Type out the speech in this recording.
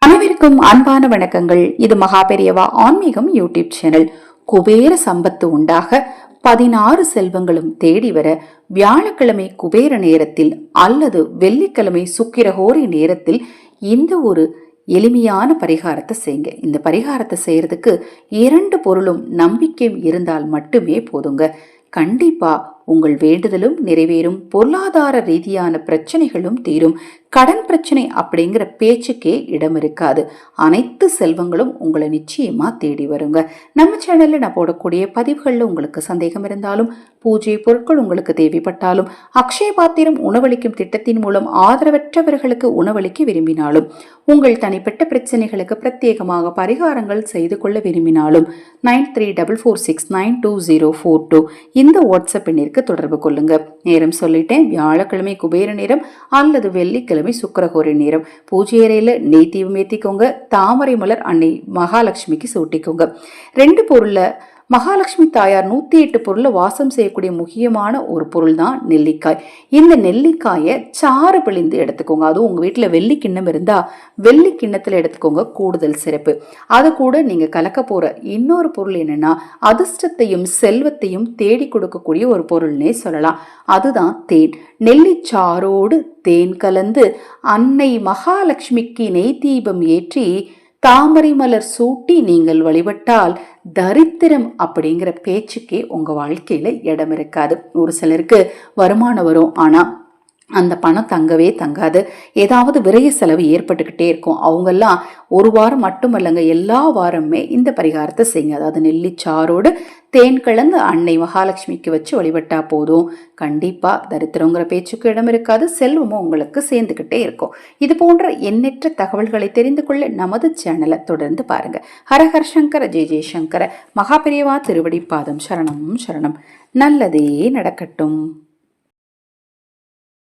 அனைவருக்கும் அன்பான வணக்கங்கள். இது மகாபெரியவா ஆன்மீகம் யூடியூப் சேனல். குபேர சம்பத்து உண்டாக 16 செல்வங்களும் தேடி வர வியாழக்கிழமை குபேர நேரத்தில் அல்லது வெள்ளிக்கிழமை சுக்கிரஹோரை நேரத்தில் இந்த ஒரு எளிமையான பரிகாரத்தை செய்யுங்க. இந்த பரிகாரத்தை செய்யறதுக்கு 2 பொருளும் நம்பிக்கையும் இருந்தால் மட்டுமே போதுங்க. கண்டிப்பா உங்கள் வேண்டுதலும் நிறைவேறும், பொருளாதார ரீதியான பிரச்சனைகளும் தீரும், கடன் பிரச்சனை அப்படிங்கிற பேச்சுக்கே இடம் இருக்காது. அனைத்து செல்வங்களும் உங்களை நிச்சயமா தேடி வருங்க. நம்ம சேனல்ல நான் போடக்கூடிய பதிவுகள்ல உங்களுக்கு சந்தேகம் இருந்தாலும், பூஜை பொருட்கள் உங்களுக்கு தேவைப்பட்டாலும், அக்ஷய பாத்திரம் உணவளிக்கும் திட்டத்தின் மூலம் ஆதரவற்றவர்களுக்கு உணவளிக்க விரும்பினாலும், உங்கள் தனிப்பட்ட பிரச்சனைகளுக்கு பிரத்யேகமாக பரிகாரங்கள் செய்து கொள்ள விரும்பினாலும் 9344692042 இந்த வாட்ஸ்அப் எண்ணிற்கு தொடர்பு கொள்ளுங்க. நேரம் சொல்லிட்டேன். வியாழக்கிழமை குபேர நேரம் அல்லது வெள்ளிக்கிழமை சுக்கிரஹோரை நேரம். பூஜை அறையில நெய் தீபம் ஏத்திக்கோங்க. தாமரை மலர் அன்னை மகாலட்சுமிக்கு சூட்டிக்கோங்க. 2 பொருள்ல மகாலட்சுமி தாயார் 108 பொருள்ல வாசம் செய்யக்கூடிய முக்கியமான ஒரு பொருள் தான் நெல்லிக்காய். இந்த நெல்லிக்காயை சாறு பிழிந்து எடுத்துக்கோங்க. அதுவும் உங்க வீட்டுல வெள்ளி கிண்ணம் இருந்தா வெள்ளி கிண்ணத்துல எடுத்துக்கோங்க, கூடுதல் சிறப்பு. அது கூட நீங்க கலக்க போற இன்னொரு பொருள் என்னன்னா, அதிர்ஷ்டத்தையும் செல்வத்தையும் தேடி கொடுக்கக்கூடிய ஒரு பொருள்னே சொல்லலாம். அதுதான் தேன். நெல்லிச்சாரோடு தேன் கலந்து அன்னை மகாலட்சுமிக்கு நெய் தீபம் ஏற்றி தாமரை மலர் சூட்டி நீங்கள் வழிபட்டால் தரித்திரம் அப்படிங்கிற பேச்சுக்கே உங்க வாழ்க்கையில இடம் இருக்காது. ஒரு சிலருக்கு வருமானம் வரும், ஆனா அந்த பணம் தங்கவே தங்காது. ஏதாவது விரைய செலவு ஏற்பட்டுக்கிட்டே இருக்கும். அவங்கெல்லாம் ஒரு வாரம் மட்டுமல்லங்க, எல்லா வாரமே இந்த பரிகாரத்தை செய்யுங்க. அதாவது நெல்லிச்சாரோடு தேன் கலந்து அன்னை மகாலட்சுமிக்கு வச்சு வழிபட்டா போதும். கண்டிப்பா தரித்திரங்கிற பேச்சுக்கு இடம் இருக்காது, செல்வமும் உங்களுக்கு சேர்ந்துகிட்டே இருக்கும். இது போன்ற எண்ணற்ற தகவல்களை தெரிந்து கொள்ள நமது சேனலை தொடர்ந்து பாருங்க. ஹரஹர் சங்கர ஜெய ஜெயசங்கர. மகாபெரியவா திருவடி பாதம் சரணம் சரணம். நல்லதே நடக்கட்டும்.